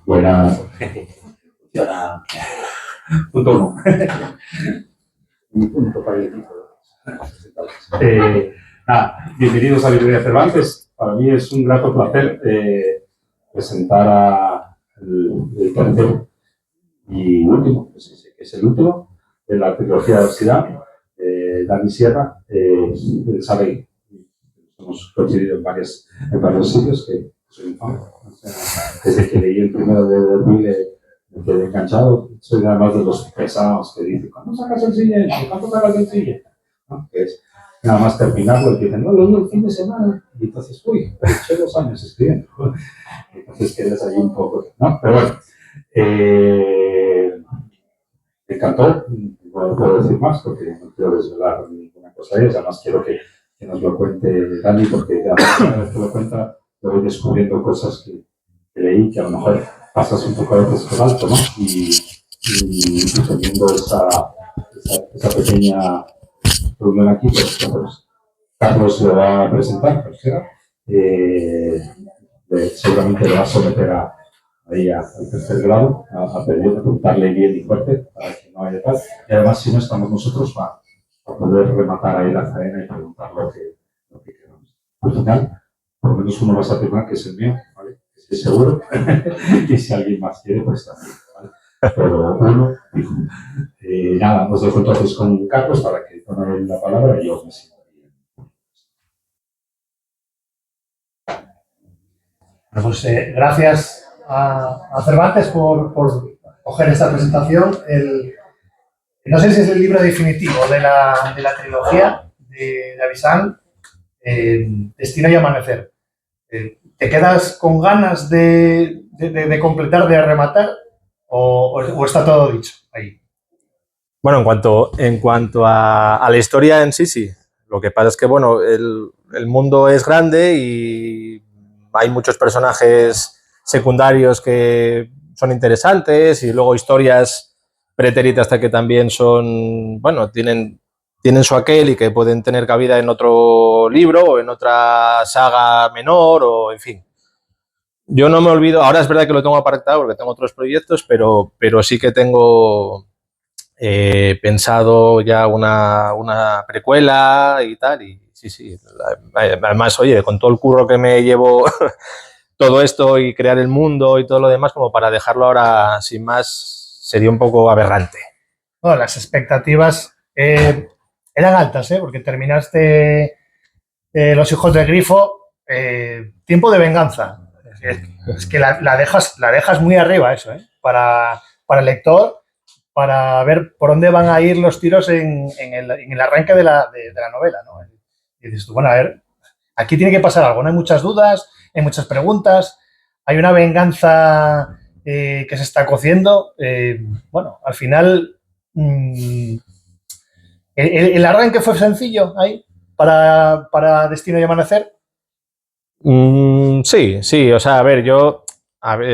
Buenas. Punto uno. Punto para el equipo. Bienvenidos a Librería Cervantes. Para mí es un grato placer presentar el tercer y último, pues es el último, de la trilogía de Oxidad, Dani Sierra. Sabe, hemos coincidido en varios sitios, que soy un fan. O sea, desde que leí el primero de Derby me quedé enganchado. Soy además de los pesados que dicen, ¿cuándo sacas el siguiente? ¿Cuándo sacas el siguiente? ¿No? Que es nada más terminarlo y dicen, no, leí el fin de semana. Y entonces, uy, eché 2 años escribiendo. Entonces quedas ahí un poco, ¿no? Pero bueno, me encantó. No puedo decir más porque no quiero desvelar ninguna cosa de ella. Además quiero que nos lo cuente Dani, porque cada vez que lo cuenta lo voy descubriendo cosas que leí, que a lo mejor pasas un poco a veces por alto, ¿no? Y teniendo esa pequeña reunión aquí, pues Carlos lo va a presentar, tercera. Seguramente lo va a someter ahí al tercer grado, a preguntarle bien y fuerte para que no haya tal. Y además, si no estamos nosotros, va a poder rematar ahí la faena y preguntar lo que queramos. Al final, por lo menos uno vas a afirmar que es el mío, ¿vale? Estoy seguro. Y si alguien más quiere, pues también, ¿vale? Pero uno, dijo. Nada, os dejo entonces con Carlos para que tome la palabra y yo me siento bien. Pues gracias a Cervantes por coger esta presentación. No sé si es el libro definitivo de la trilogía de Avissán, Destino y Amanecer. ¿Te quedas con ganas de completar, de rematar, o está todo dicho ahí? Bueno, en cuanto a la historia en sí, sí. Lo que pasa es que, bueno, el mundo es grande y hay muchos personajes secundarios que son interesantes y luego historias pretéritas hasta que también son, bueno, tienen su aquel y que pueden tener cabida en otro libro o en otra saga menor o, en fin. Yo no me olvido, ahora es verdad que lo tengo apartado porque tengo otros proyectos, pero sí que tengo pensado ya una precuela y tal, y sí. Además, oye, con todo el curro que me llevo todo esto y crear el mundo y todo lo demás, como para dejarlo ahora sin más, sería un poco aberrante. Bueno, las expectativas eran altas, porque terminaste Los hijos del grifo, Tiempo de venganza. Es que la dejas muy arriba eso, para el lector, para ver por dónde van a ir los tiros en el arranque de la novela, ¿no? Y dices tú, bueno, a ver, aquí tiene que pasar algo, ¿no? Hay muchas dudas, hay muchas preguntas, hay una venganza que se está cociendo. Bueno, al final, el arranque fue sencillo ahí para Destino y Amanecer. Sí, o sea, a ver,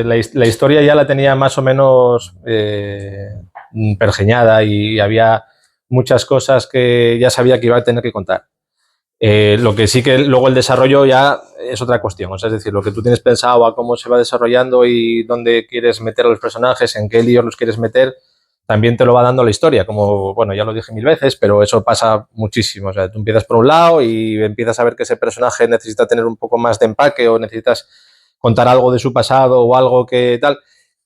la historia ya la tenía más o menos pergeñada y había muchas cosas que ya sabía que iba a tener que contar. Lo que sí que luego el desarrollo ya es otra cuestión, o sea, es decir, lo que tú tienes pensado a cómo se va desarrollando y dónde quieres meter a los personajes, en qué líos los quieres meter, también te lo va dando la historia, como, bueno, ya lo dije 1000 veces, pero eso pasa muchísimo. O sea, tú empiezas por un lado y empiezas a ver que ese personaje necesita tener un poco más de empaque o necesitas contar algo de su pasado o algo que tal,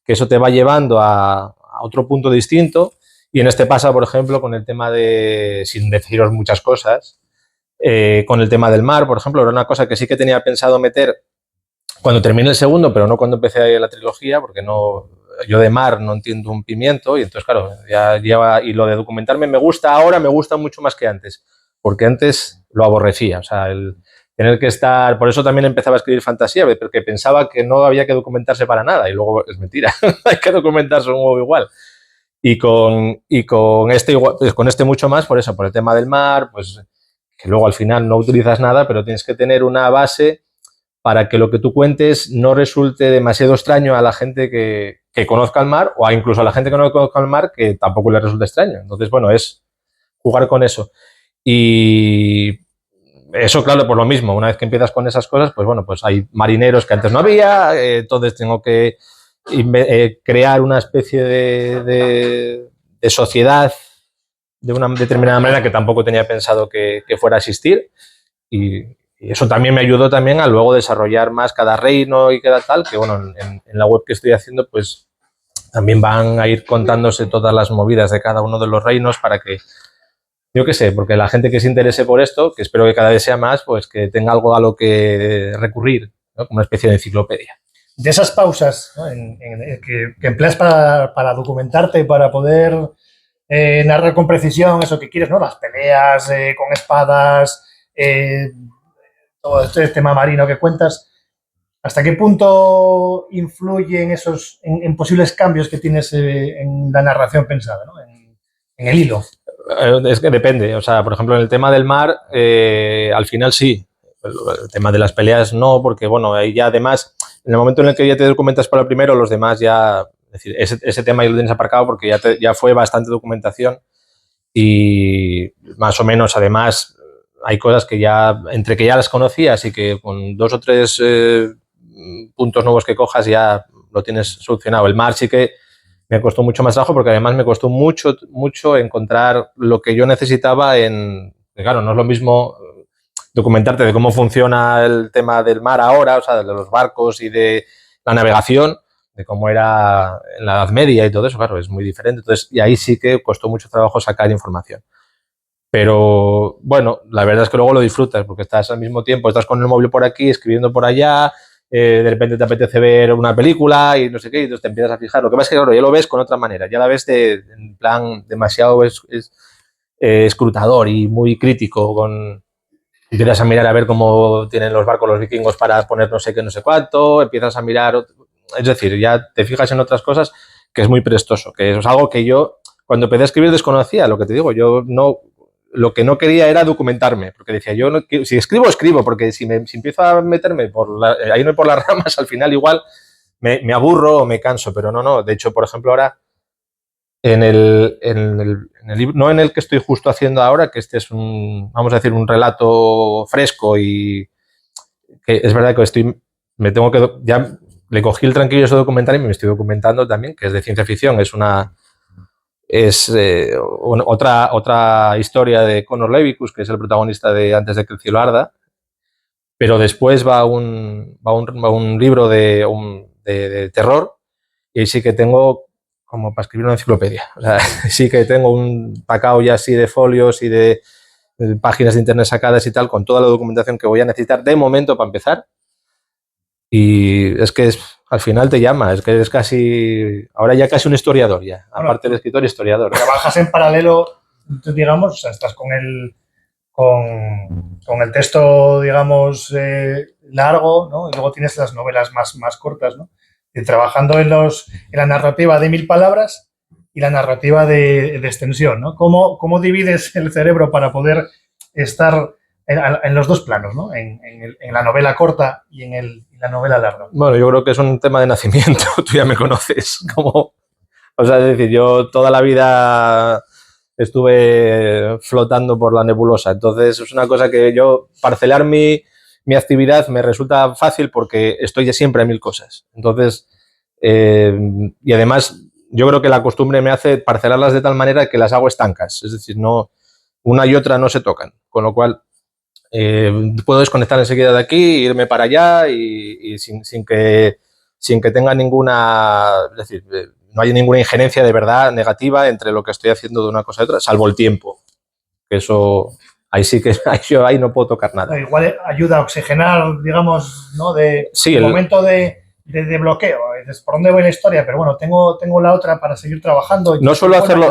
que eso te va llevando a otro punto distinto. Y en este pasa, por ejemplo, con el tema de, sin deciros muchas cosas, con el tema del mar, por ejemplo, era una cosa que sí que tenía pensado meter cuando termine el segundo, pero no cuando empecé la trilogía, porque yo de mar no entiendo un pimiento, y entonces, claro, y lo de documentarme me gusta mucho más que antes, porque antes lo aborrecía, o sea, el tener que estar, por eso también empezaba a escribir fantasía, porque pensaba que no había que documentarse para nada, y luego es mentira, hay que documentarse un huevo igual. Y con este igual, pues con este mucho más, por eso, por el tema del mar, pues que luego al final no utilizas nada, pero tienes que tener una base para que lo que tú cuentes no resulte demasiado extraño a la gente que conozca el mar, o incluso a la gente que no conozca el mar que tampoco le resulte extraño. Entonces, bueno, es jugar con eso. Y eso, claro, por lo mismo, una vez que empiezas con esas cosas, pues bueno, pues hay marineros que antes no había, entonces tengo que crear una especie de sociedad de una determinada manera que tampoco tenía pensado que fuera a existir, y eso también me ayudó también a luego desarrollar más cada reino y cada tal, que bueno, en la web que estoy haciendo, pues también van a ir contándose todas las movidas de cada uno de los reinos para que, yo qué sé, porque la gente que se interese por esto, que espero que cada vez sea más, pues que tenga algo a lo que recurrir, ¿no? Como una especie de enciclopedia. De esas pausas, ¿no? Que empleas para documentarte, para poder narrar con precisión eso que quieres, ¿no? Las peleas con espadas, todo este tema marino que cuentas. ¿Hasta qué punto influyen esos en posibles cambios que tienes en la narración pensada, ¿no? En el hilo? Es que depende, o sea, por ejemplo, en el tema del mar, al final sí, el tema de las peleas no, porque bueno, ahí ya además, en el momento en el que ya te documentas para el primero, los demás ya, es decir, ese tema ya lo tienes aparcado porque ya fue bastante documentación y más o menos, además, hay cosas que ya, entre que ya las conocías y que con 2 o 3 puntos nuevos que cojas ya lo tienes solucionado. El mar sí que me costó mucho más trabajo porque además me costó mucho encontrar lo que yo necesitaba claro, no es lo mismo documentarte de cómo funciona el tema del mar ahora, o sea, de los barcos y de la navegación, de cómo era en la Edad Media y todo eso, claro, es muy diferente. Entonces, y ahí sí que costó mucho trabajo sacar información. Pero bueno, la verdad es que luego lo disfrutas porque estás al mismo tiempo, estás con el móvil por aquí, escribiendo por allá, de repente te apetece ver una película y no sé qué, y entonces te empiezas a fijar. Lo que pasa es que, claro, ya lo ves con otra manera, ya la ves en plan demasiado escrutador y muy crítico, empiezas a mirar a ver cómo tienen los barcos los vikingos para poner no sé qué, no sé cuánto, empiezas a mirar, es decir, ya te fijas en otras cosas que es muy prestoso, que eso es algo que yo cuando empecé a escribir desconocía, lo que te digo, lo que no quería era documentarme, porque decía, yo no, si escribo, porque si empiezo a meterme a irme por las ramas, al final igual me aburro o me canso, pero no. De hecho, por ejemplo, ahora en el libro, no en el que estoy justo haciendo ahora, que este es vamos a decir, un relato fresco y que es verdad que ya le cogí el tranquillo ese documental y me estoy documentando también, que es de ciencia ficción, es otra historia de Conor Levicus, que es el protagonista de Antes de que el cielo arda, pero después va un libro de terror y ahí sí que tengo como para escribir una enciclopedia. O sea, sí que tengo un pacao ya así de folios y de páginas de internet sacadas y tal, con toda la documentación que voy a necesitar de momento para empezar. Y es que al final te llama, es que es ahora ya casi un historiador ya, Bueno, aparte de escritor, historiador. Trabajas en paralelo, digamos, o sea, estás con el texto, digamos, largo, ¿no? Y luego tienes las novelas más cortas, ¿no? Y trabajando en la narrativa de 1000 palabras y la narrativa de extensión, ¿no? ¿Cómo divides el cerebro para poder estar en los dos planos, ¿no? En la novela corta y en la novela larga? Bueno, yo creo que es un tema de nacimiento, tú ya me conoces, o sea, es decir, yo toda la vida estuve flotando por la nebulosa, entonces es una cosa que yo, parcelar mi actividad me resulta fácil porque estoy ya siempre en 1000 cosas, entonces, y además yo creo que la costumbre me hace parcelarlas de tal manera que las hago estancas, es decir, no, una y otra no se tocan, con lo cual puedo desconectar enseguida de aquí, irme para allá y sin que tenga ninguna, es decir, no hay ninguna injerencia de verdad negativa entre lo que estoy haciendo de una cosa y otra, salvo el tiempo, que eso ahí sí que yo ahí no puedo tocar nada. Igual ayuda a oxigenar, digamos, ¿no? Sí, el momento de bloqueo. Dices, ¿por dónde voy la historia? Pero bueno, tengo la otra para seguir trabajando. No suelo hacerlo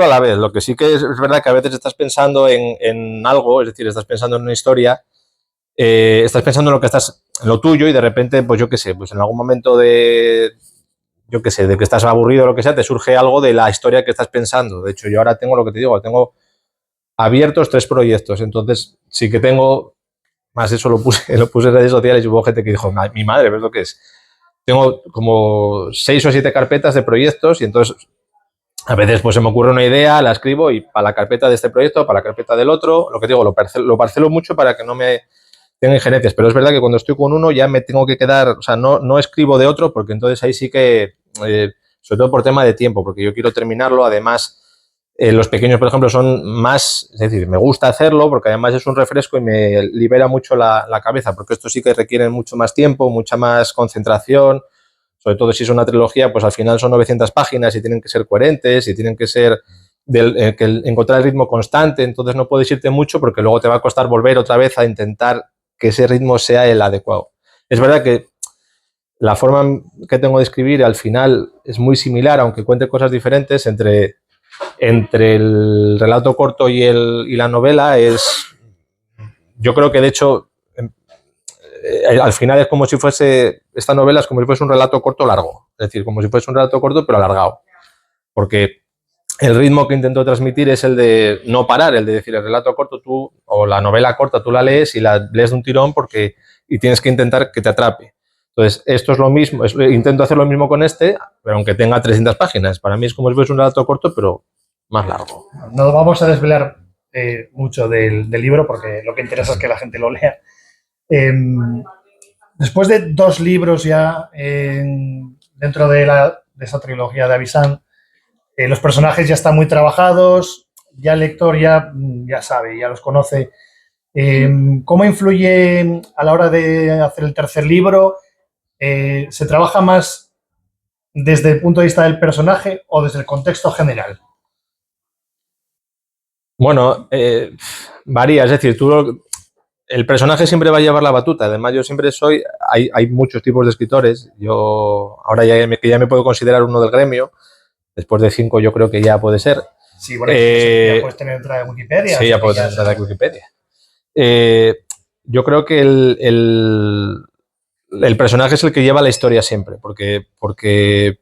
a la vez. Lo que sí que es verdad que a veces estás pensando en algo, es decir, estás pensando en una historia, estás pensando en en lo tuyo y de repente, pues yo qué sé, pues en algún momento de que estás aburrido o lo que sea, te surge algo de la historia que estás pensando. De hecho, yo ahora tengo lo que te digo, tengo abiertos 3 proyectos, entonces sí que tengo, más eso lo puse en redes sociales y hubo gente que dijo, mi madre, ¿ves lo que es? Tengo como 6 o 7 carpetas de proyectos y entonces A veces pues se me ocurre una idea, la escribo y para la carpeta de este proyecto, para la carpeta del otro, lo que digo, lo parcelo mucho para que no me tenga injerencias, pero es verdad que cuando estoy con uno ya me tengo que quedar, o sea, no escribo de otro porque entonces ahí sí que, sobre todo por tema de tiempo, porque yo quiero terminarlo, además los pequeños, por ejemplo, son más, es decir, me gusta hacerlo porque además es un refresco y me libera mucho la cabeza, porque estos sí que requieren mucho más tiempo, mucha más concentración. Sobre todo si es una trilogía, pues al final son 900 páginas y tienen que ser coherentes y tienen que ser encontrar el ritmo constante, entonces no puedes irte mucho porque luego te va a costar volver otra vez a intentar que ese ritmo sea el adecuado. Es verdad que la forma que tengo de escribir al final es muy similar, aunque cuente cosas diferentes entre el relato corto y la novela. Yo creo que de hecho al final es como si fuese, esta novela es como si fuese un relato corto largo, es decir, como si fuese un relato corto pero alargado, porque el ritmo que intento transmitir es el de no parar, el de decir el relato corto tú, o la novela corta tú la lees y la lees de un tirón y tienes que intentar que te atrape. Entonces, esto es lo mismo, intento hacer lo mismo con este, pero aunque tenga 300 páginas, para mí es como si fuese un relato corto pero más largo. No vamos a desvelar mucho del libro porque lo que interesa es que la gente lo lea. Después de 2 libros ya dentro de esa trilogía de Avisan, los personajes ya están muy trabajados, ya el lector ya sabe, ya los conoce. ¿Cómo influye a la hora de hacer el tercer libro? ¿Se trabaja más desde el punto de vista del personaje o desde el contexto general? Bueno, varía, es decir, el personaje siempre va a llevar la batuta. Además, yo siempre hay muchos tipos de escritores. Yo ahora ya me puedo considerar uno del gremio. Después de 5 yo creo que ya puede ser. Sí, bueno, ya puedes tener entrada de Wikipedia. Sí, ya puedes tener entrada de Wikipedia. Yo creo que el personaje es el que lleva la historia siempre, porque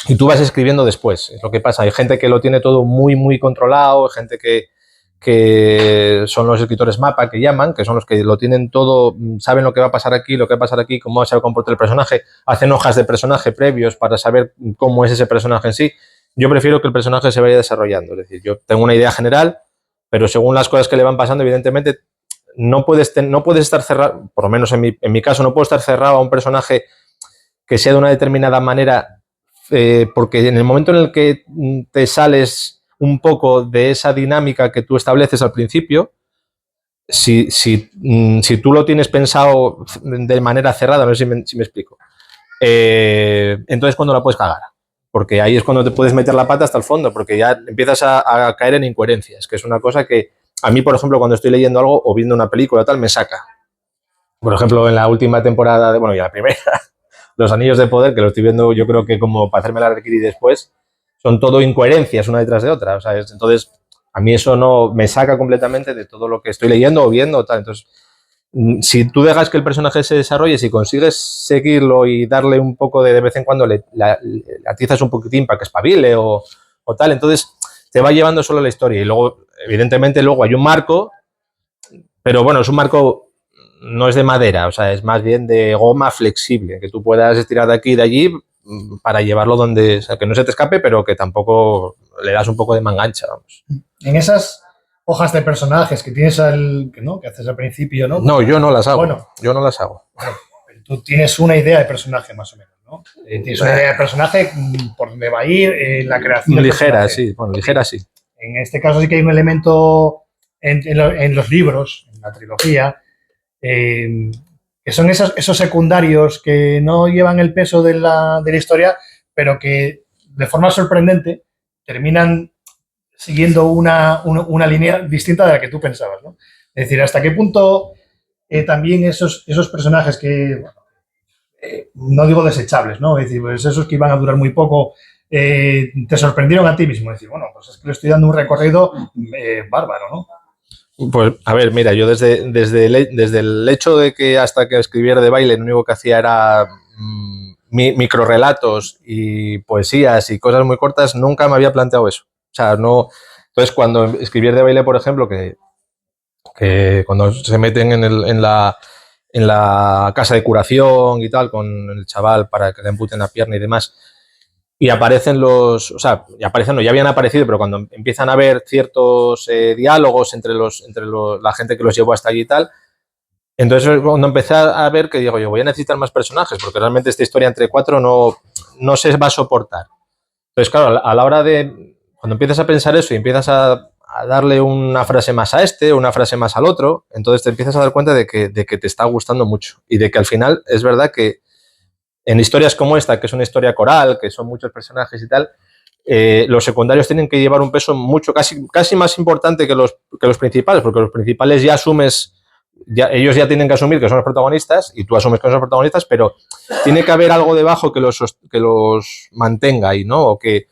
y tú vas escribiendo después, es lo que pasa. Hay gente que lo tiene todo muy, muy controlado, hay gente que son los escritores mapa que llaman, que son los que lo tienen todo, saben lo que va a pasar aquí, cómo se va a comportar el personaje, hacen hojas de personaje previos para saber cómo es ese personaje en sí. Yo prefiero que el personaje se vaya desarrollando, es decir, yo tengo una idea general, pero según las cosas que le van pasando, evidentemente, no puedes estar cerrado, por lo menos en mi caso, no puedo estar cerrado a un personaje que sea de una determinada manera, porque en el momento en el que te sales un poco de esa dinámica que tú estableces al principio, si tú lo tienes pensado de manera cerrada, no sé si me explico, entonces cuando la puedes cagar, porque ahí es cuando te puedes meter la pata hasta el fondo, porque ya empiezas a caer en incoherencias, que es una cosa que a mí, por ejemplo, cuando estoy leyendo algo o viendo una película o tal, me saca. Por ejemplo, en la última temporada, ya la primera, Los Anillos de Poder, que lo estoy viendo yo creo que como para hacerme la requiri después, son todo incoherencias una detrás de otra. O sea, entonces, a mí eso no me saca completamente de todo lo que estoy leyendo o viendo o tal. Entonces, si tú dejas que el personaje se desarrolle, si consigues seguirlo y darle un poco de vez en cuando, le atizas un poquitín para que espabile o tal, entonces te va llevando solo la historia. Y luego, evidentemente, luego hay un marco, pero bueno, es un marco, no es de madera, o sea, es más bien de goma flexible, que tú puedas estirar de aquí y de allí para llevarlo donde, o sea, que no se te escape, pero que tampoco le das un poco de mangancha, vamos. En esas hojas de personajes que tienes que haces al principio, ¿no? No, yo no las hago. Bueno, yo no las hago. Bueno, tú tienes una idea de personaje más o menos, ¿no? Tienes una idea de personaje por dónde va a ir, la creación. Ligera, sí. Bueno, ligera, sí. En este caso sí que hay un elemento en los libros, en la trilogía, que son esos secundarios que no llevan el peso de la historia, pero que de forma sorprendente terminan siguiendo una línea distinta de la que tú pensabas, ¿no? Es decir, hasta qué punto también esos personajes que, no digo desechables, ¿no? Es decir, pues esos que iban a durar muy poco, te sorprendieron a ti mismo. Es decir, bueno, pues es que le estoy dando un recorrido bárbaro, ¿no? Pues, a ver, mira, yo desde el hecho de que hasta que escribiera de baile, lo único que hacía era microrelatos y poesías y cosas muy cortas, nunca me había planteado eso. O sea, no. Entonces, cuando escribir de baile, por ejemplo, que cuando se meten en la casa de curación y tal, con el chaval para que le amputen la pierna y demás, y aparecen o sea, ya habían aparecido, pero cuando empiezan a haber ciertos diálogos entre la gente que los llevó hasta allí y tal, entonces cuando empecé a ver que digo, yo voy a necesitar más personajes, porque realmente esta historia entre 4 no se va a soportar. Entonces, claro, a la hora de, cuando empiezas a pensar eso y empiezas a darle una frase más a este, una frase más al otro, entonces te empiezas a dar cuenta de que te está gustando mucho y de que al final es verdad que en historias como esta, que es una historia coral, que son muchos personajes y tal, los secundarios tienen que llevar un peso mucho, casi más importante que los principales, porque los principales ya asumes, ellos ya tienen que asumir que son los protagonistas y tú asumes que son los protagonistas, pero tiene que haber algo debajo que los mantenga ahí, ¿no? O que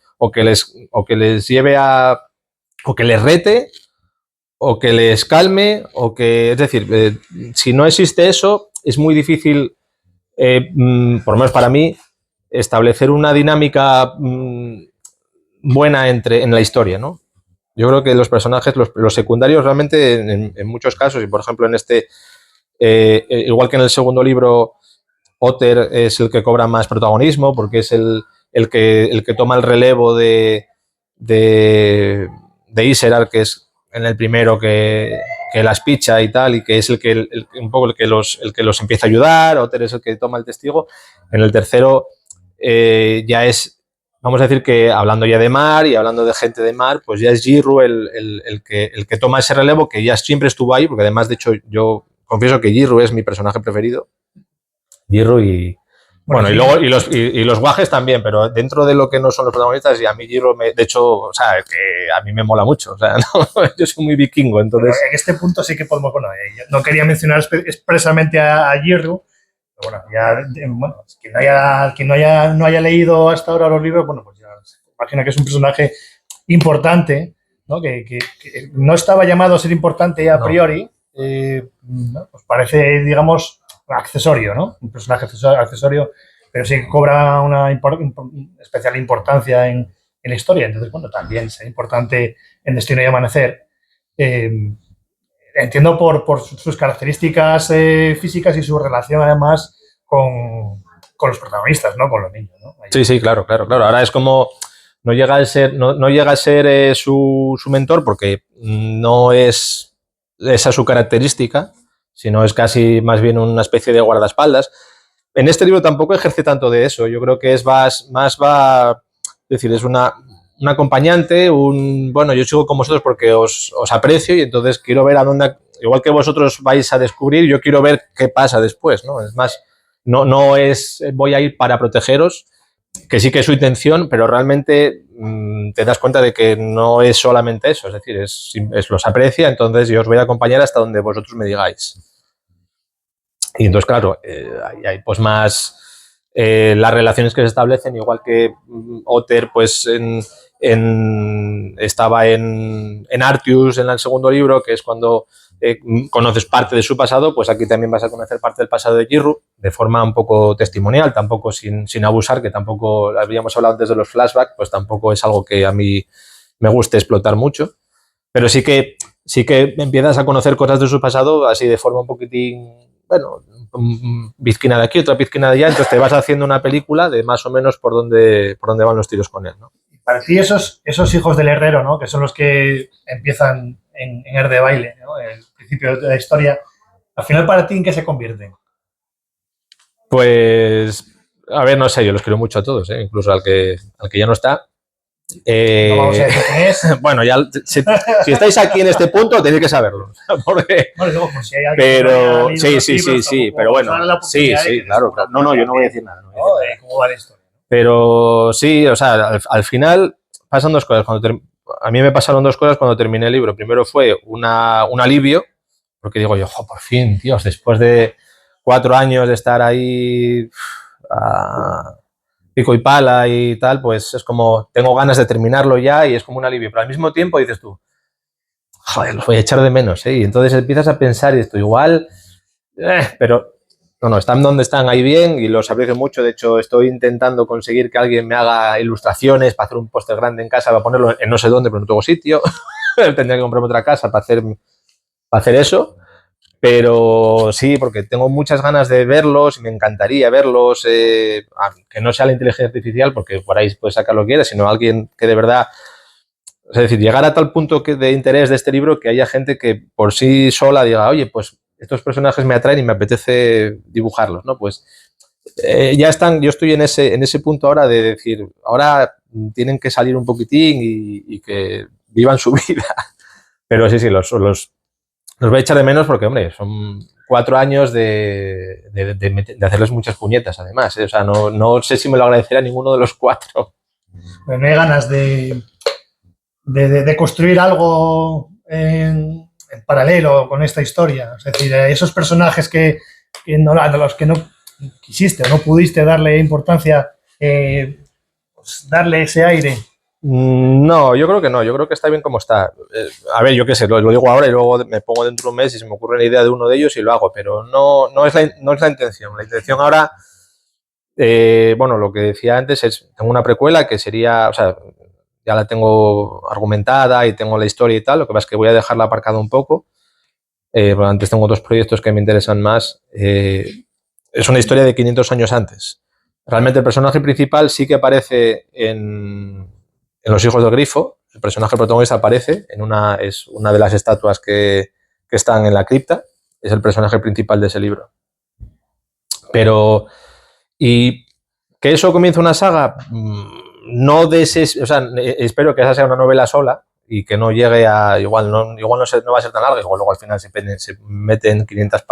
les lleve a, o que les rete, o que les calme, es decir, si no existe eso, es muy difícil, por lo menos para mí, establecer una dinámica buena en la historia, ¿no? Yo creo que los personajes, los secundarios realmente en muchos casos, y por ejemplo en este, igual que en el segundo libro, Otter es el que cobra más protagonismo porque es el que toma el relevo de Iserar, que es en el primero que las picha y tal, y que es un poco el que los empieza a ayudar. Otter es el que toma el testigo. En el tercero ya es, vamos a decir que hablando ya de mar y hablando de gente de mar, pues ya es Jirru el que toma ese relevo, que ya siempre estuvo ahí, porque además, de hecho, yo confieso que Jirru es mi personaje preferido. Jirru y... Bueno, y luego y los guajes también, pero dentro de lo que no son los protagonistas, y a mí Jirru, de hecho, o sea, que a mí me mola mucho, o sea, no, yo soy muy vikingo, entonces... Bueno, en este punto sí que podemos, bueno, no quería mencionar expresamente a Jirru, pero bueno, ya, bueno, quien no haya leído hasta ahora los libros, bueno, pues ya se imagina que es un personaje importante, ¿no? Que no estaba llamado a ser importante a priori, no, pues parece, digamos, accesorio, ¿no? Un personaje accesorio, pero sí que cobra una especial importancia en la historia. Entonces, bueno, también es importante en Destino y Amanecer. Entiendo por sus características físicas y su relación, además, con los protagonistas, ¿no? Con los niños, ¿no? Sí, claro. Ahora es como... No llega a ser su mentor porque no es esa su característica, sino es casi más bien una especie de guardaespaldas. En este libro tampoco ejerce tanto de eso. Yo creo que es es decir, es un acompañante, bueno, yo sigo con vosotros porque os aprecio y entonces quiero ver a dónde, igual que vosotros vais a descubrir, yo quiero ver qué pasa después, ¿no? Es más, no es voy a ir para protegeros, que sí que es su intención, pero realmente te das cuenta de que no es solamente eso, es decir, los aprecia, entonces yo os voy a acompañar hasta donde vosotros me digáis. Y entonces, claro, hay pues más las relaciones que se establecen, igual que Otter pues estaba en Artius en el segundo libro, que es cuando conoces parte de su pasado, pues aquí también vas a conocer parte del pasado de Jirru, de forma un poco testimonial, tampoco sin abusar, que tampoco, habíamos hablado antes de los flashbacks, pues tampoco es algo que a mí me guste explotar mucho, pero sí que empiezas a conocer cosas de su pasado así de forma un poquitín, bueno, pizquina de aquí, otra pizquina de allá, entonces te vas haciendo una película de más o menos por dónde van los tiros con él, ¿no? Para ti esos hijos del herrero, ¿no? Que son los que empiezan en Erde Baile, ¿no? El principio de la historia, al final, ¿para ti en qué se convierten? Pues, a ver, no sé, yo los quiero mucho a todos, incluso al que ya no está. No vamos a decir quién es. Bueno, ya si estáis aquí en este punto tenéis que saberlo, porque, bueno, digo, pues si hay alguien pero que sí, pero bueno, sí, claro. No, yo no voy a decir nada. ¿Cómo va la historia? Pero sí, o sea, al final pasan dos cosas. A mí me pasaron dos cosas cuando terminé el libro. Primero fue un alivio, porque digo yo, por fin, Dios, después de 4 años de estar ahí a pico y pala y tal, pues es como, tengo ganas de terminarlo ya y es como un alivio. Pero al mismo tiempo dices tú, joder, los voy a echar de menos, ¿eh? Y entonces empiezas a pensar y esto igual, pero... No, están donde están ahí bien y los aprecio mucho. De hecho, estoy intentando conseguir que alguien me haga ilustraciones para hacer un póster grande en casa, para ponerlo en no sé dónde, pero no tengo sitio. Tendría que comprarme otra casa para hacer eso. Pero sí, porque tengo muchas ganas de verlos y me encantaría verlos, que no sea la inteligencia artificial, porque por ahí puedes sacar lo que quieras, sino alguien que de verdad, es decir, llegar a tal punto de interés de este libro que haya gente que por sí sola diga, oye, pues estos personajes me atraen y me apetece dibujarlos, ¿no? Pues ya están, yo estoy en ese punto ahora de decir, ahora tienen que salir un poquitín y que vivan su vida. Pero sí, los voy a echar de menos porque, hombre, son 4 años de hacerles muchas puñetas, además. O sea, no sé si me lo agradecerá ninguno de los 4. Bueno, hay ganas de construir algo en paralelo con esta historia. Es decir, esos personajes que a los que no quisiste o no pudiste darle importancia, pues darle ese aire. No, yo creo que no, yo creo que está bien como está. A ver, yo qué sé, lo digo ahora y luego me pongo dentro de un mes y se me ocurre la idea de uno de ellos y lo hago, pero no es la intención. La intención ahora, bueno, lo que decía antes es, tengo una precuela que sería, o sea, ya la tengo argumentada y tengo la historia y tal, lo que pasa es que voy a dejarla aparcada un poco, porque antes tengo otros proyectos que me interesan más. Es una historia de 500 años antes. Realmente el personaje principal sí que aparece en Los hijos del grifo. El personaje protagonista aparece, es una de las estatuas que están en la cripta, es el personaje principal de ese libro. Pero, ¿y que eso comience una saga? No de ese, o sea, espero que esa sea una novela sola y que no llegue a, igual no va a ser tan larga, igual luego al final se mete en 500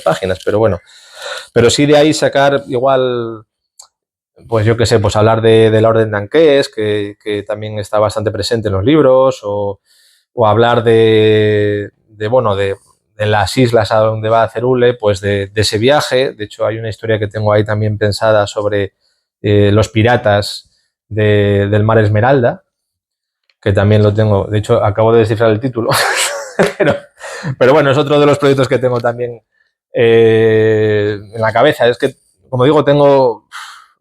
páginas, pero bueno. Pero sí de ahí sacar igual, pues yo qué sé, pues hablar de la Orden de Anqués, que también está bastante presente en los libros, o hablar de las islas a donde va Cerule, pues de ese viaje. De hecho, hay una historia que tengo ahí también pensada sobre los piratas del Mar Esmeralda, que también lo tengo. De hecho, acabo de descifrar el título, pero bueno, es otro de los proyectos que tengo también en la cabeza. Es que, como digo, tengo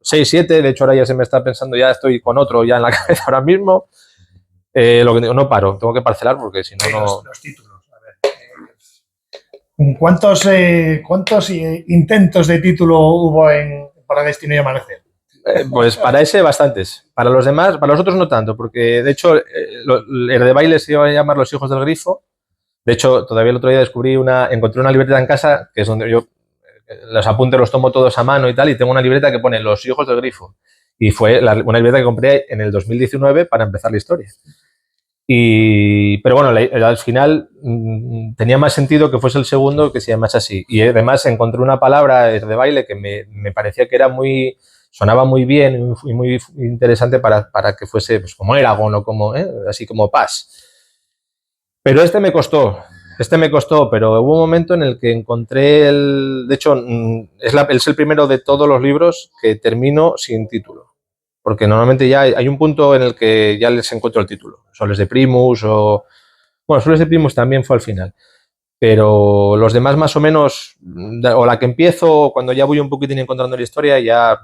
6, 7, de hecho ahora ya se me está pensando, ya estoy con otro ya en la cabeza ahora mismo. Lo que digo, no paro, tengo que parcelar porque si no... Los títulos, a ver. ¿Cuántos intentos de título hubo para Destino y Amanecer? Pues para ese bastantes. Para los demás, para los otros no tanto, porque de hecho el de baile se iba a llamar Los hijos del grifo. De hecho, todavía el otro día encontré una libreta en casa, que es donde yo los apuntes los tomo todos a mano y tal, y tengo una libreta que pone Los hijos del grifo. Y fue una libreta que compré en el 2019 para empezar la historia. Pero bueno, al final tenía más sentido que fuese el segundo que se llamase así. Y además encontré una palabra de baile que me parecía que era sonaba muy bien y muy interesante para que fuese pues, como Eragon o como, así como Paz. Pero este me costó, pero hubo un momento en el que encontré de hecho, es el primero de todos los libros que termino sin título. Porque normalmente ya hay un punto en el que ya les encuentro el título. Soles de Primus Bueno, Soles de Primus también fue al final. Pero los demás más o menos, o la que empiezo, cuando ya voy un poquitín encontrando la historia, ya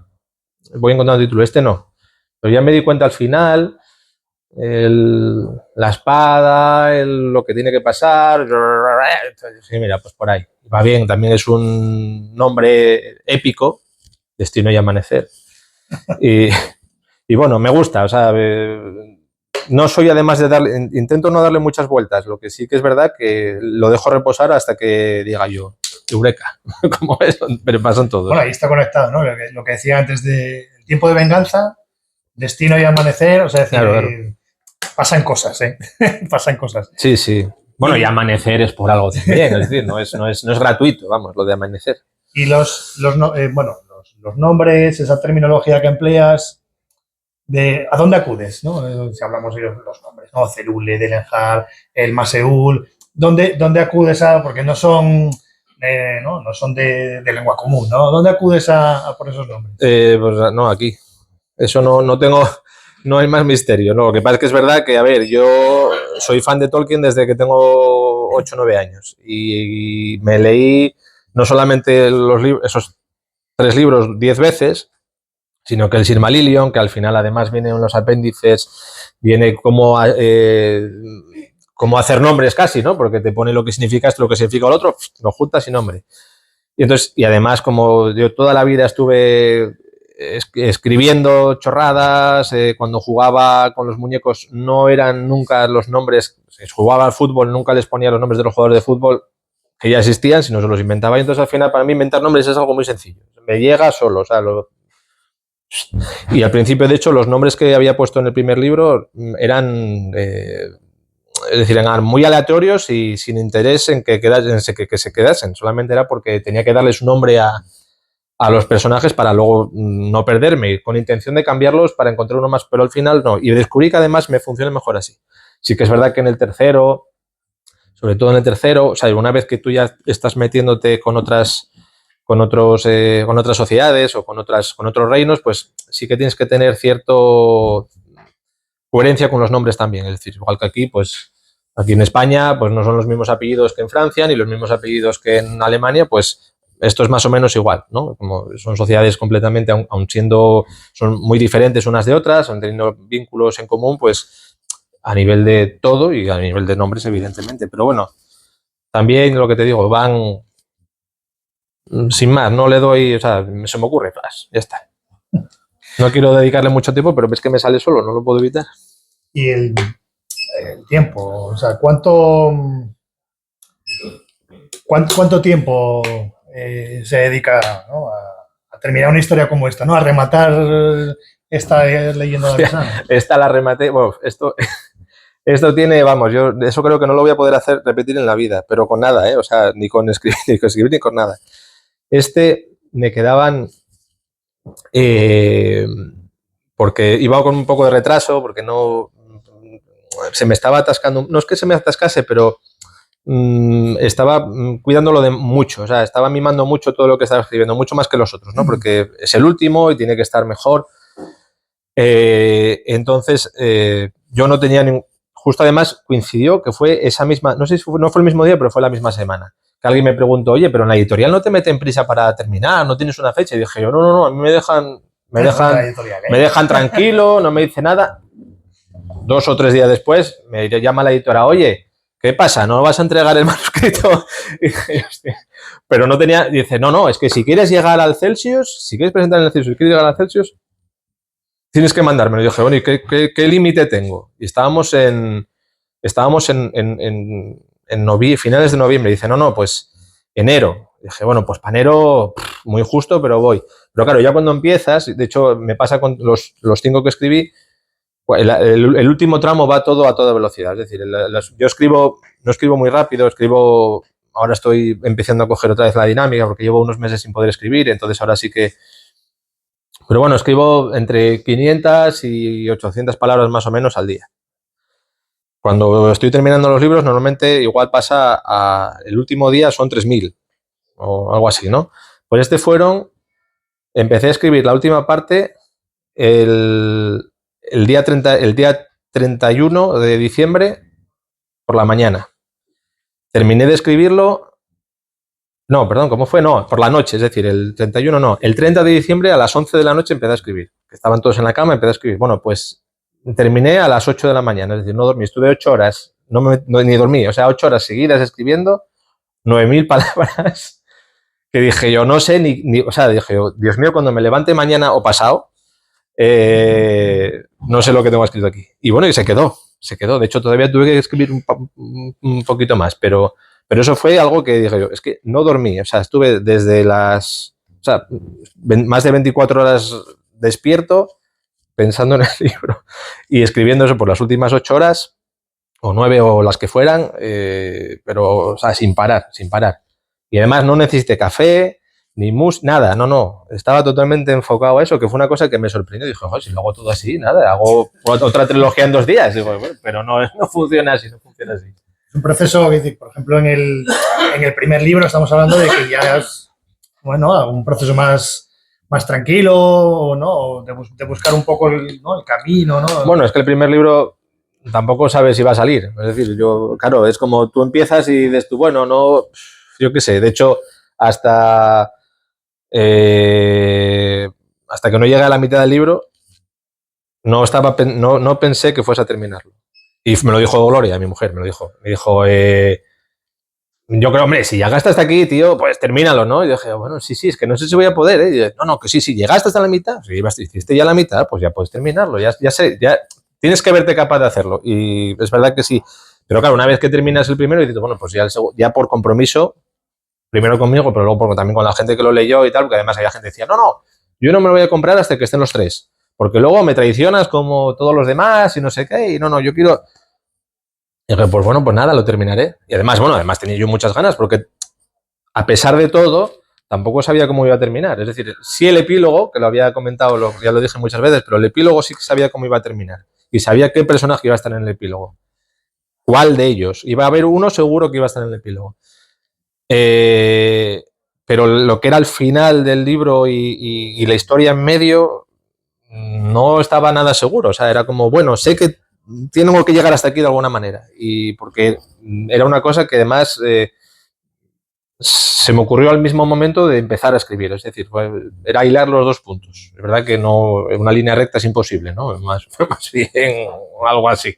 voy encontrando el título. Este no. Pero ya me di cuenta al final, la espada, lo que tiene que pasar. Sí, mira, pues por ahí. Va bien, también es un nombre épico, Destino y Amanecer. Y bueno, me gusta, o sea, no soy además intento no darle muchas vueltas, lo que sí que es verdad que lo dejo reposar hasta que diga yo, eureka, como eso, pero pasan todos. Bueno, ahí está conectado, ¿no? Lo que decía antes de El tiempo de venganza, Destino y Amanecer, o sea, es decir, claro. Pasan cosas, pasan cosas. Sí, sí. Bueno, y Amanecer es por algo también, es decir, no es gratuito, vamos, lo de Amanecer. Y los nombres, esa terminología que empleas, ¿a dónde acudes? ¿No? Si hablamos de los nombres, ¿no? Cerule, Delenjar, el Maseul, ¿dónde acudes porque no son de lengua común, ¿no? ¿Dónde acudes por esos nombres? Pues no, aquí. Eso no hay más misterio, ¿no? Lo que pasa es que es verdad que, a ver, yo soy fan de Tolkien desde que tengo 8 o 9 años y me leí no solamente esos 3 libros 10 veces, sino que el Silmarillion, que al final además viene en los apéndices, viene como como hacer nombres casi, ¿no? Porque te pone lo que significa esto, lo que significa lo otro, lo juntas y nombre. Y además, como yo toda la vida estuve escribiendo chorradas, cuando jugaba con los muñecos no eran nunca los nombres, si jugaba al fútbol nunca les ponía los nombres de los jugadores de fútbol que ya existían, sino se los inventaba. Y entonces al final para mí inventar nombres es algo muy sencillo. Me llega solo, o sea, y al principio, de hecho, los nombres que había puesto en el primer libro eran, es decir, eran muy aleatorios y sin interés en que se quedasen. Solamente era porque tenía que darles un nombre a los personajes para luego no perderme, con intención de cambiarlos para encontrar uno más, pero al final no. Y descubrí que además me funciona mejor así. Sí que es verdad que en el tercero, sobre todo en el tercero, o sea, una vez que tú ya estás metiéndote con otras sociedades o con otros reinos, pues sí que tienes que tener cierto coherencia con los nombres también. Es decir, igual que aquí, pues aquí en España, pues no son los mismos apellidos que en Francia, ni los mismos apellidos que en Alemania, pues esto es más o menos igual, ¿no? Como son sociedades completamente, aun siendo, son muy diferentes unas de otras, han tenido vínculos en común, pues a nivel de todo y a nivel de nombres, evidentemente. Pero bueno, también lo que te digo, van sin más, no le doy, o sea, se me ocurre, ya está. No quiero dedicarle mucho tiempo, pero ves que me sale solo, no lo puedo evitar. Y el tiempo, o sea, ¿cuánto tiempo se dedica, ¿no? a terminar una historia como esta, ¿no? A rematar esta leyenda de Artesano? Esta la rematé, bueno, esto tiene, vamos, yo eso creo que no lo voy a poder repetir en la vida, pero con nada, o sea, ni con escribir ni con nada. Me quedaban, porque iba con un poco de retraso, porque no, se me estaba atascando, no es que se me atascase, pero estaba cuidándolo de mucho, o sea, estaba mimando mucho todo lo que estaba escribiendo, mucho más que los otros, ¿no? Porque es el último y tiene que estar mejor. Entonces, yo no tenía ningún... Justo además coincidió que fue esa misma, no sé si no fue el mismo día, pero fue la misma semana. Que alguien me preguntó, oye, pero en la editorial no te meten prisa para terminar, no tienes una fecha. Y dije yo, no, a mí me dejan tranquilo, no me dice nada. 2 o 3 días después me llama la editora, oye, ¿qué pasa? ¿No vas a entregar el manuscrito? Y dije, pero no tenía, dice, no, es que si quieres llegar al Celsius, si quieres presentar en el Celsius, si quieres llegar al Celsius, tienes que mandármelo. Y dije, bueno, ¿y qué límite tengo? Y estábamos en finales de noviembre. Dice, no, pues enero. Y dije, bueno, pues para enero, muy justo, pero voy. Pero claro, ya cuando empiezas, de hecho, me pasa con los 5 que escribí, el último tramo va todo a toda velocidad. Es decir, yo no escribo muy rápido, ahora estoy empezando a coger otra vez la dinámica porque llevo unos meses sin poder escribir, entonces ahora sí que... Pero bueno, escribo entre 500 y 800 palabras más o menos al día. Cuando estoy terminando los libros, normalmente igual pasa el último día son 3000 o algo así, ¿no? Pues empecé a escribir la última parte el día 31 de diciembre por la mañana. Terminé de escribirlo, no, perdón, ¿cómo fue? No, por la noche, es decir, el 31 no, el 30 de diciembre a las 11 de la noche empecé a escribir. Estaban todos en la cama, empecé a escribir. Bueno, pues terminé a las 8 de la mañana, es decir, no dormí, estuve 8 horas, ni dormí, o sea, 8 horas seguidas escribiendo, 9000 palabras, que dije yo, no sé, o sea, dije yo, Dios mío, cuando me levante mañana o pasado, no sé lo que tengo escrito aquí. Y bueno, y se quedó, de hecho todavía tuve que escribir un poquito más, pero eso fue algo que dije yo, es que no dormí, o sea, estuve desde más de 24 horas despierto, pensando en el libro y escribiendo eso por las últimas 8 horas o 9 o las que fueran, pero o sea, sin parar. Y además no necesité café, ni nada, no. Estaba totalmente enfocado a eso, que fue una cosa que me sorprendió. Dije, si lo hago todo así, nada, hago otra trilogía en 2 días. Digo, bueno, pero no funciona así, Es un proceso, por ejemplo, en el primer libro estamos hablando de que ya es, bueno, un proceso más tranquilo, ¿no? De buscar un poco el camino, ¿no? Bueno, es que el primer libro tampoco sabes si va a salir. Es decir, claro, es como tú empiezas y dices tú, bueno, no, yo qué sé, de hecho, hasta que no llegue a la mitad del libro, no pensé que fuese a terminarlo. Y me lo dijo Gloria, mi mujer, me lo dijo. Me dijo, yo creo, hombre, si llegaste hasta aquí, tío, pues termínalo, ¿no? Y dije, bueno, sí, es que no sé si voy a poder, ¿eh? Y dije, no, que sí, llegaste hasta la mitad. Si hiciste ya la mitad, pues ya puedes terminarlo. Ya sé, ya tienes que verte capaz de hacerlo. Y es verdad que sí. Pero claro, una vez que terminas el primero, dices, bueno, pues ya por compromiso, primero conmigo, pero luego también con la gente que lo leyó y tal, porque además había gente que decía, no, yo no me lo voy a comprar hasta que estén los 3, porque luego me traicionas como todos los demás y no sé qué, y no, yo quiero... Y dije, pues bueno, pues nada, lo terminaré. Y además tenía yo muchas ganas, porque a pesar de todo, tampoco sabía cómo iba a terminar. Es decir, sí el epílogo, que lo había comentado, ya lo dije muchas veces, pero el epílogo sí que sabía cómo iba a terminar. Y sabía qué personaje iba a estar en el epílogo. ¿Cuál de ellos? Iba a haber uno seguro que iba a estar en el epílogo. Pero lo que era el final del libro y la historia en medio no estaba nada seguro. O sea, era como, bueno, sé que tengo que llegar hasta aquí de alguna manera. Y porque era una cosa que además se me ocurrió al mismo momento de empezar a escribir. Es decir, era hilar los dos puntos. Es verdad que no, una línea recta es imposible, ¿no? Más bien algo así.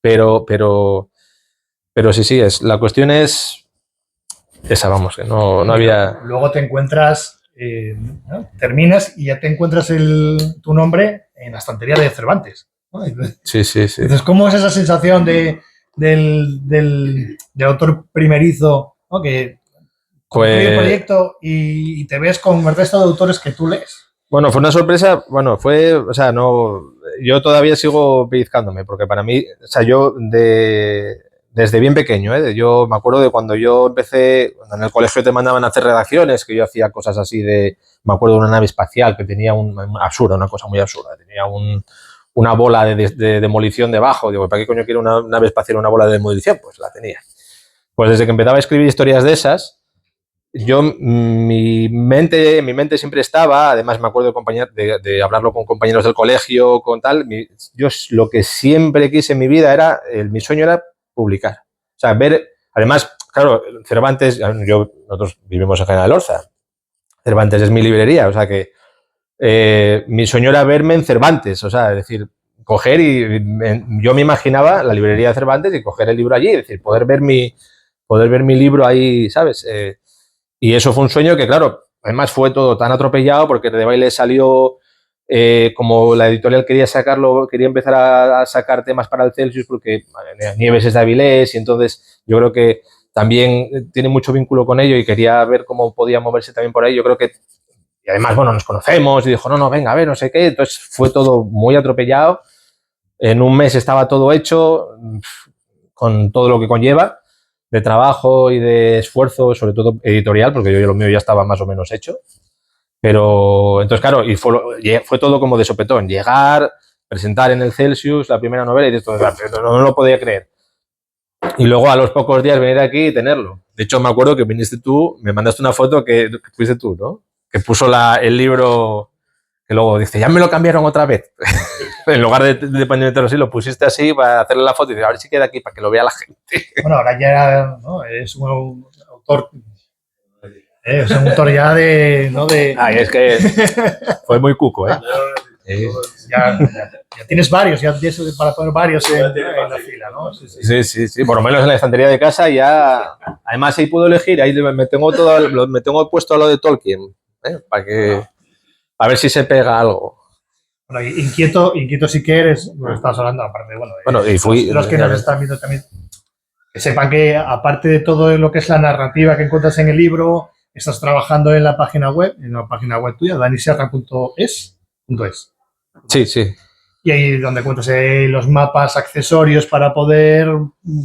Pero sí, la cuestión es esa, vamos, que no había... Luego te encuentras, ¿no? Terminas y ya te encuentras tu nombre en la estantería de Cervantes, ¿no? Sí. Entonces, ¿cómo es esa sensación del autor primerizo, ¿no? Que concluye el proyecto y te ves con el resto de autores que tú lees? Bueno, fue una sorpresa, o sea, no, yo todavía sigo pellizcándome, porque para mí, o sea, yo desde bien pequeño, yo me acuerdo de cuando yo empecé, cuando en el colegio te mandaban a hacer redacciones, que yo hacía cosas así me acuerdo de una nave espacial que tenía una cosa muy absurda, tenía una bola de demolición debajo, digo, ¿para qué coño quiero una nave espacial una bola de demolición? Pues la tenía. Pues desde que empezaba a escribir historias de esas, mi mente siempre estaba, además me acuerdo de hablarlo con compañeros del colegio, con tal, yo lo que siempre quise en mi vida mi sueño era publicar. O sea, además, claro, Cervantes, nosotros vivimos en General Orza, Cervantes es mi librería, o sea que mi sueño era verme en Cervantes, o sea, es decir, coger yo me imaginaba la librería de Cervantes y coger el libro allí, es decir, poder ver mi libro ahí, ¿sabes? Y eso fue un sueño que, claro, además fue todo tan atropellado porque de Baile salió, como la editorial quería empezar a sacar temas para el Celsius porque Nieves es de Avilés y entonces yo creo que también tiene mucho vínculo con ello y quería ver cómo podía moverse también por ahí. Yo creo que, y además, nos conocemos y dijo, no, venga, a ver, no sé qué. Entonces fue todo muy atropellado. En un mes estaba todo hecho con todo lo que conlleva de trabajo y de esfuerzo, sobre todo editorial, porque yo lo mío ya estaba más o menos hecho. Pero, entonces, claro, y fue todo como de sopetón. Llegar, presentar en el Celsius la primera novela y esto, no lo podía creer. Y luego, a los pocos días, venir aquí y tenerlo. De hecho, me acuerdo que viniste tú, me mandaste una foto que fuiste tú, ¿no? Que puso el libro, que luego dice, ya me lo cambiaron otra vez. En lugar de ponerlo así, lo pusiste así para hacerle la foto y decir, a ver si queda aquí para que lo vea la gente. Bueno, ahora ya, ¿no? Es un autor. Es un autor ya de... Ay, es que fue muy cuco, ¿eh? Ya tienes varios, ya tienes para poner varios en la fila, ¿no? Sí. Por lo menos en la estantería de casa ya... Además, ahí puedo elegir, ahí me tengo puesto a lo de Tolkien, para que... A ver si se pega algo. Bueno, inquieto sí que eres, lo estabas hablando, aparte, y fui... Los que nos están viendo también, que sepan que aparte de todo lo que es la narrativa que encuentras en el libro, estás trabajando en la página web tuya, danisierra.es. Sí. Y ahí donde encuentras los mapas, accesorios para poder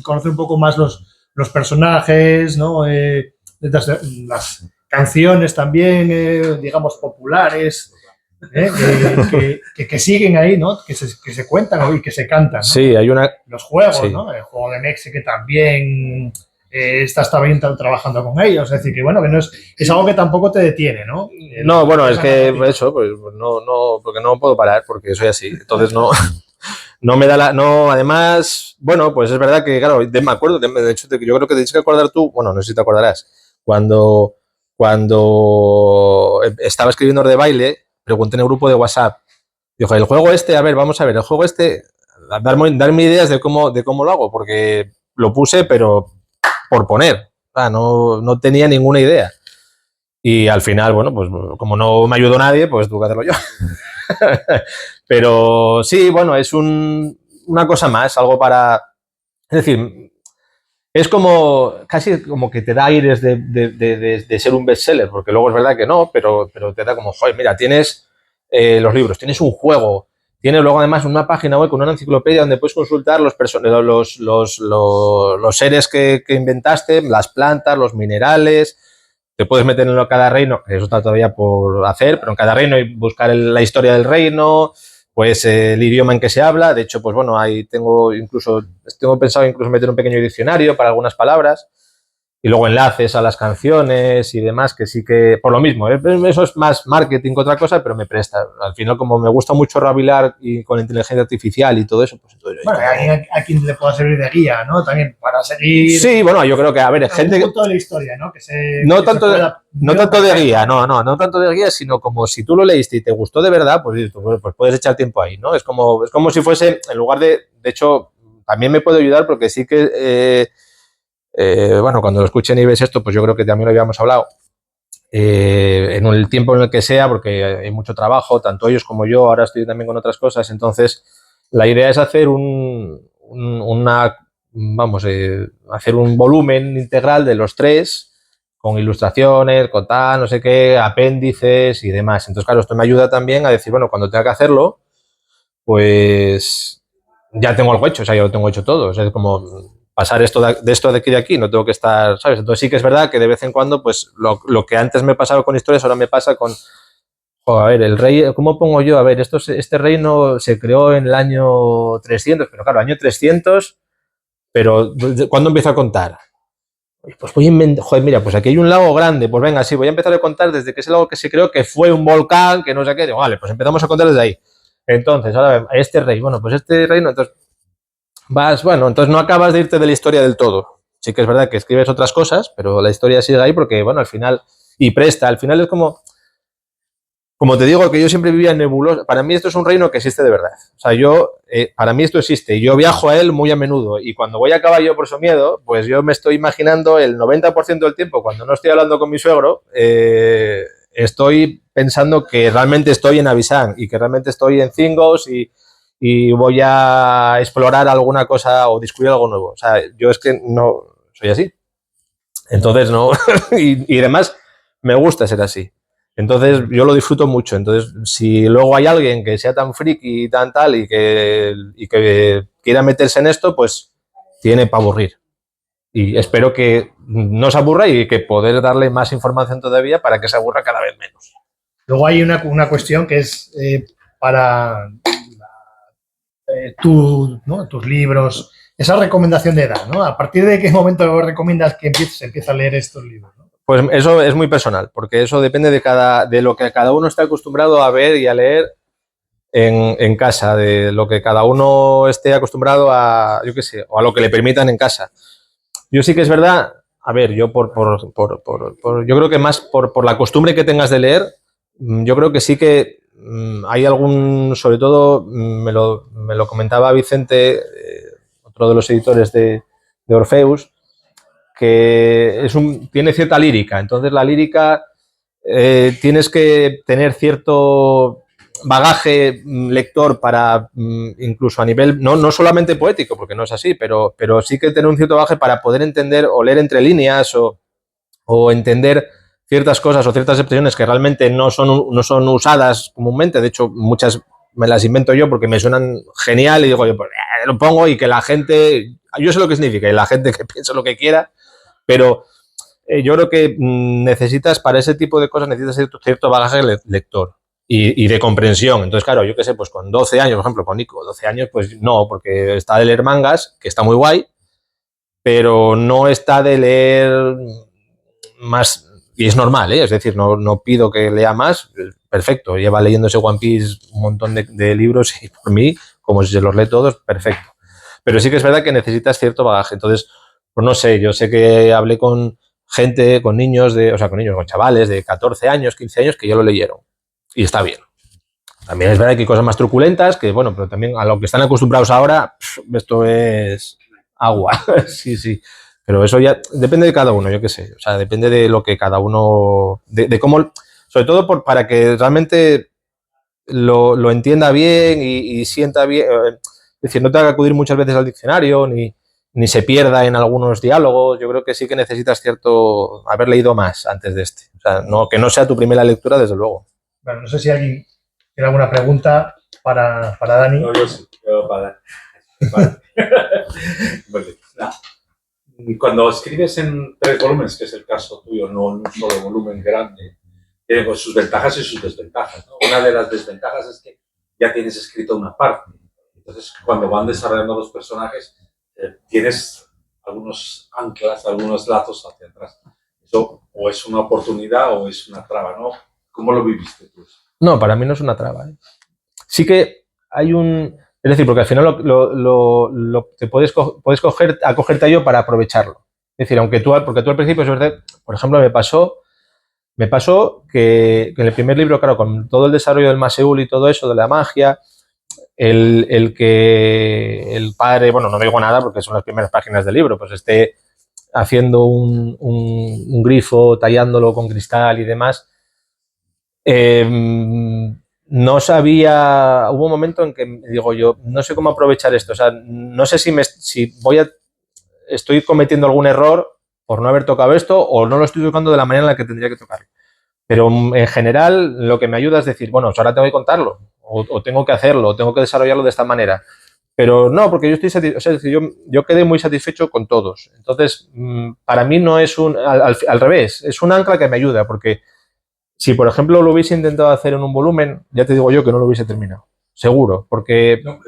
conocer un poco más los personajes, ¿no? Las canciones también, digamos, populares, que siguen ahí, ¿no? Que se cuentan y que se cantan, ¿no? Sí, hay una... Los juegos, sí. ¿no? El juego de Nexe que también... estás también trabajando con ellos, es decir, que bueno, que no es algo que tampoco te detiene, ¿no? No, bueno, es que eso, pues no, porque no puedo parar, porque soy así, entonces no me da no, además, bueno, pues es verdad que, claro, me acuerdo, de hecho, yo creo que te tienes que acordar tú, bueno, no sé si te acordarás, cuando estaba escribiendo de Baile, pregunté en el grupo de WhatsApp, dijo, el juego este, a ver, vamos a ver, el juego este, darme ideas de cómo lo hago, porque lo puse, pero por poner. O sea, no tenía ninguna idea. Y al final, bueno, pues como no me ayudó nadie, pues tuve que hacerlo yo. Pero sí, bueno, es una cosa más, algo para... Es decir, es como casi como que te da aires de ser un bestseller, porque luego es verdad que no, pero te da como, joder, mira, tienes los libros, tienes un juego, tienes luego además una página web con una enciclopedia donde puedes consultar los seres que inventaste, las plantas, los minerales. Te puedes meter en cada reino, que eso está todavía por hacer, pero en cada reino y buscar la historia del reino, pues el idioma en que se habla. De hecho, pues bueno, ahí tengo pensado incluso meter un pequeño diccionario para algunas palabras y luego enlaces a las canciones y demás, que sí que, por lo mismo, eso es más marketing que otra cosa, pero me presta. Al final, como me gusta mucho rabilar y con inteligencia artificial y todo eso, pues entonces... Bueno, a quien le pueda servir de guía, ¿no? También para seguir... Sí, bueno, yo creo que, a ver, gente... punto de la historia, ¿no? No tanto de guía, no tanto de guía, sino como si tú lo leíste y te gustó de verdad, pues puedes echar tiempo ahí, ¿no? Es como si fuese, en lugar de hecho, también me puede ayudar porque sí que... bueno, cuando lo escuchen y ves esto, pues yo creo que también lo habíamos hablado. En el tiempo en el que sea, porque hay mucho trabajo, tanto ellos como yo, ahora estoy también con otras cosas, entonces la idea es hacer hacer un volumen integral de los tres, con ilustraciones, con tal, no sé qué, apéndices y demás. Entonces, claro, esto me ayuda también a decir, bueno, cuando tenga que hacerlo, pues ya tengo algo hecho, o sea, ya lo tengo hecho todo. O sea, es como pasar esto de aquí a aquí, no tengo que estar, ¿sabes? Entonces sí que es verdad que de vez en cuando, pues lo que antes me pasaba con historias, ahora me pasa con, a ver, el rey, ¿cómo pongo yo? A ver, este reino se creó en el año 300, pero claro, año 300, pero ¿cuándo empiezo a contar? Pues voy a inventar, joder, mira, pues aquí hay un lago grande, pues venga, sí, voy a empezar a contar desde que ese lago que se creó, que fue un volcán, que no sé qué, digo, vale, pues empezamos a contar desde ahí. Entonces, ahora, este rey, bueno, pues este reino, entonces entonces no acabas de irte de la historia del todo. Sí que es verdad que escribes otras cosas, pero la historia sigue ahí porque, bueno, al final, y presta, al final es como te digo, que yo siempre vivía en nebulosa. Para mí esto es un reino que existe de verdad. O sea, para mí esto existe. Yo viajo a él muy a menudo y cuando voy a caballo por Somiedo, pues yo me estoy imaginando el 90% del tiempo, cuando no estoy hablando con mi suegro, estoy pensando que realmente estoy en Avisán y que realmente estoy en Cingos y voy a explorar alguna cosa o descubrir algo nuevo. O sea, yo es que no soy así. Entonces, no. y además, me gusta ser así. Entonces, yo lo disfruto mucho. Entonces, si luego hay alguien que sea tan friki y tan tal y que quiera meterse en esto, pues tiene para aburrir. Y espero que no se aburra y que poder darle más información todavía para que se aburra cada vez menos. Luego hay una cuestión que es para tus libros, esa recomendación de edad, ¿no? ¿A partir de qué momento recomiendas que se empiece a leer estos libros, ¿no? Pues eso es muy personal, porque eso depende de lo que cada uno esté acostumbrado a ver y a leer en casa, de lo que cada uno esté acostumbrado a, yo qué sé, o a lo que le permitan en casa. Yo sí que es verdad, a ver, yo yo creo que más por la costumbre que tengas de leer, yo creo que sí que hay sobre todo, me lo comentaba Vicente, otro de los editores de Orfeus, que tiene cierta lírica. Entonces la lírica tienes que tener cierto bagaje lector para incluso a nivel, no solamente poético, porque no es así, pero sí que tener un cierto bagaje para poder entender o leer entre líneas o entender ciertas cosas o ciertas expresiones que realmente no son usadas comúnmente. De hecho, muchas me las invento yo porque me suenan genial y digo yo, pues lo pongo y que la gente, yo sé lo que significa y la gente que piense lo que quiera, pero yo creo que necesitas, para ese tipo de cosas, necesitas cierto bagaje lector y de comprensión. Entonces, claro, yo qué sé, pues con 12 años, por ejemplo, con Nico, 12 años, pues no, porque está de leer mangas, que está muy guay, pero no está de leer más, y es normal, ¿eh? Es decir, no pido que lea más, perfecto, lleva leyéndose One Piece un montón de libros y por mí, como si se los lee todos, perfecto. Pero sí que es verdad que necesitas cierto bagaje. Entonces, pues no sé, yo sé que hablé con gente, con niños, con chavales de 14 años, 15 años que ya lo leyeron. Y está bien. También es verdad que hay cosas más truculentas, que bueno, pero también a lo que están acostumbrados ahora, esto es agua, sí, sí. Pero eso ya depende de cada uno, yo qué sé. O sea, depende de lo que cada uno, de cómo, sobre todo para que realmente lo entienda bien y sienta bien. Es decir, no tenga que acudir muchas veces al diccionario, ni se pierda en algunos diálogos. Yo creo que sí que necesitas haber leído más antes de este. O sea, que no sea tu primera lectura, desde luego. Bueno, no sé si alguien tiene alguna pregunta para Dani. No, yo sí, para. Cuando escribes en 3 volúmenes, que es el caso tuyo, no en un solo volumen grande, tiene pues sus ventajas y sus desventajas, ¿no? Una de las desventajas es que ya tienes escrito una parte. Entonces, cuando van desarrollando los personajes, tienes algunos anclas, algunos lazos hacia atrás. Eso o es una oportunidad o es una traba, ¿no? ¿Cómo lo viviste tú? No, para mí no es una traba, ¿eh? Sí que hay es decir, porque al final te puedes acogerte a ello para aprovecharlo. Es decir, porque tú al principio, es verdad, por ejemplo, me pasó que en el primer libro, claro, con todo el desarrollo del Maseul y todo eso, de la magia, el que el padre, bueno, no digo nada porque son las primeras páginas del libro, pues esté haciendo un grifo, tallándolo con cristal y demás. No sabía, hubo un momento en que digo yo, no sé cómo aprovechar esto, o sea, no sé si estoy cometiendo algún error por no haber tocado esto o no lo estoy tocando de la manera en la que tendría que tocarlo. Pero en general lo que me ayuda es decir, bueno, ahora tengo que contarlo o tengo que hacerlo o tengo que desarrollarlo de esta manera. Pero no, porque yo estoy satisfecho, o sea, es decir, yo quedé muy satisfecho con todos. Entonces, para mí no es al revés, es un ancla que me ayuda, porque si, por ejemplo, lo hubiese intentado hacer en un volumen, ya te digo yo que no lo hubiese terminado. Seguro, porque... No,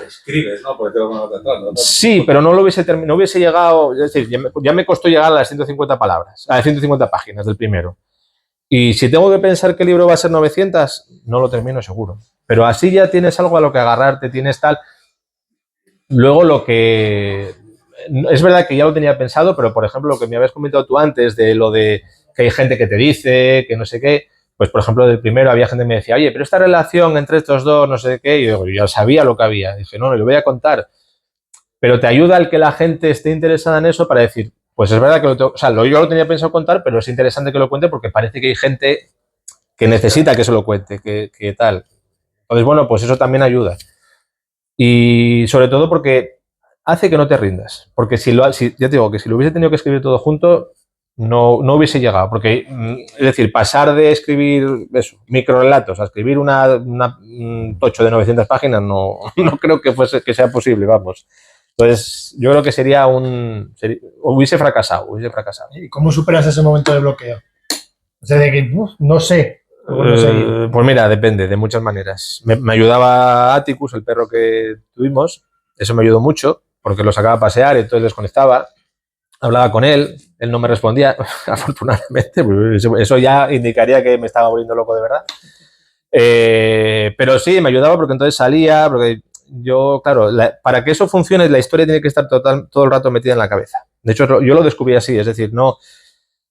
escribes, ¿no? Porque tengo que atrás, ¿no? Sí, pero no hubiese llegado... Es decir, ya me costó llegar a las 150 palabras, a las 150 páginas del primero. Y si tengo que pensar que el libro va a ser 900, no lo termino seguro. Pero así ya tienes algo a lo que agarrarte, tienes tal... Luego lo que... Es verdad que ya lo tenía pensado, pero, por ejemplo, lo que me habías comentado tú antes de lo de que hay gente que te dice, que no sé qué, pues, por ejemplo, del primero había gente que me decía, oye, pero esta relación entre estos dos, no sé qué, y yo ya sabía lo que había. Dije, no, lo voy a contar. Pero te ayuda el que la gente esté interesada en eso para decir, pues es verdad que yo lo tenía pensado contar, pero es interesante que lo cuente porque parece que hay gente que necesita que se lo cuente, que tal. Entonces, bueno, pues eso también ayuda. Y sobre todo porque hace que no te rindas. Porque ya te digo que si lo hubiese tenido que escribir todo junto, no hubiese llegado. Porque, es decir, pasar de escribir microrelatos a escribir un tocho de 900 páginas no creo que sea posible, vamos. Entonces, yo creo que hubiese fracasado. ¿Y cómo superas ese momento de bloqueo? O sea, de que no sé. Pues mira, depende, de muchas maneras. Me ayudaba Atticus, el perro que tuvimos. Eso me ayudó mucho, porque lo sacaba a pasear y entonces desconectaba. Hablaba con él no me respondía, afortunadamente. Eso ya indicaría que me estaba volviendo loco de verdad. Pero sí, me ayudaba porque entonces salía, porque yo, claro, para que eso funcione, la historia tiene que estar todo el rato metida en la cabeza. De hecho, yo lo descubrí así, es decir, no...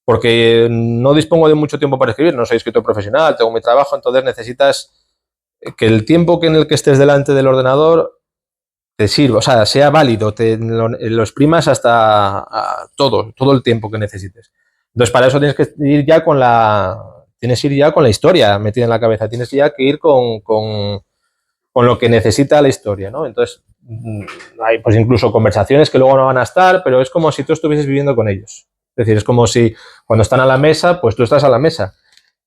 Porque no dispongo de mucho tiempo para escribir, no soy escritor profesional, tengo mi trabajo, entonces necesitas que el tiempo en el que estés delante del ordenador te sirva, o sea, sea válido, lo exprimas hasta todo el tiempo que necesites. Entonces, para eso tienes que ir ya con la historia metida en la cabeza, tienes ya que ir con lo que necesita la historia, ¿no? Entonces, hay pues incluso conversaciones que luego no van a estar, pero es como si tú estuvieses viviendo con ellos. Es decir, es como si cuando están a la mesa, pues tú estás a la mesa,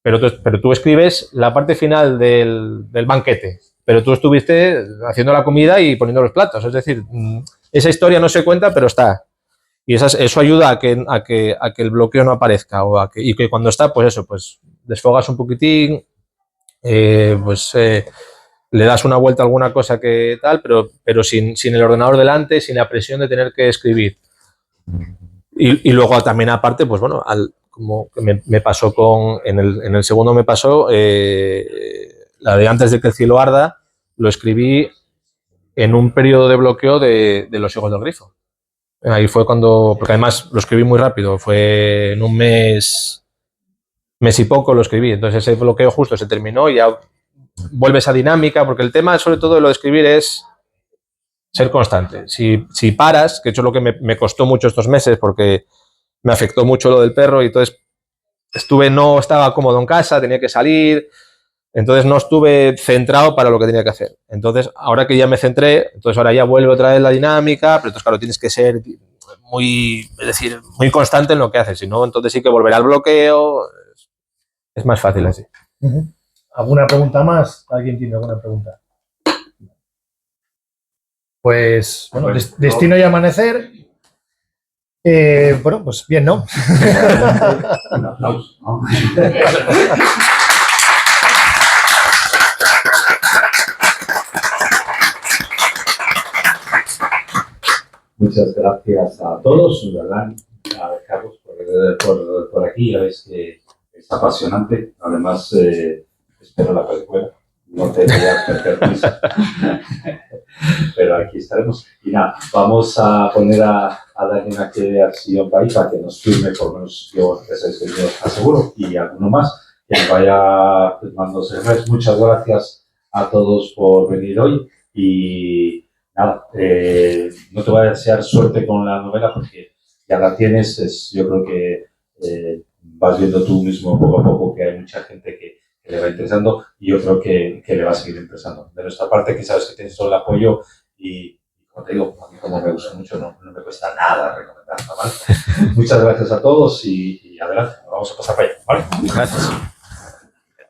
pero tú escribes la parte final del banquete, pero tú estuviste haciendo la comida y poniendo los platos. Es decir, esa historia no se cuenta, pero está. Y eso ayuda a que el bloqueo no aparezca y que cuando está, pues eso, pues desfogas un poquitín, le das una vuelta a alguna cosa que tal, pero sin el ordenador delante, sin la presión de tener que escribir. Y luego también aparte, pues bueno, como que me pasó en el segundo me pasó, la de Antes de que el cielo arda, lo escribí en un periodo de bloqueo de Los hijos del grifo. Ahí fue porque además lo escribí muy rápido, fue en un mes y poco lo escribí, entonces ese bloqueo justo se terminó y ya vuelve esa dinámica, porque el tema sobre todo de lo de escribir es ser constante. Si paras, que eso es lo que me costó mucho estos meses, porque me afectó mucho lo del perro y entonces no estaba cómodo en casa, tenía que salir, entonces no estuve centrado para lo que tenía que hacer. Entonces, ahora que ya me centré, entonces ahora ya vuelve otra vez la dinámica, pero entonces claro, tienes que ser muy constante en lo que haces, si no, entonces sí que volverá al bloqueo, es más fácil así. ¿Alguna pregunta más? ¿Alguien tiene alguna pregunta? Pues, bueno, destino y amanecer. Bueno, pues bien, ¿no? Un aplauso, ¿no? Muchas gracias a todos, ¿verdad? A Carlos por aquí, ya ves que es apasionante. Además, espero la película. No te voy a perder piso. Pero aquí estaremos. Y nada, vamos a poner a Dani una creación para ahí para que nos firme, por lo menos yo, que soy el mío, aseguro, y alguno más que nos vaya firmándose. Muchas gracias a todos por venir hoy y nada, no te voy a desear suerte con la novela porque ya la tienes, yo creo que vas viendo tú mismo poco a poco que hay mucha gente que le va interesando y yo creo que le va a seguir interesando. De nuestra parte, que sabes que tienes todo el apoyo y como te digo, a mí como me gusta mucho, no me cuesta nada recomendarla, ¿vale? Muchas gracias a todos y adelante, vamos a pasar para allá, ¿vale? Gracias.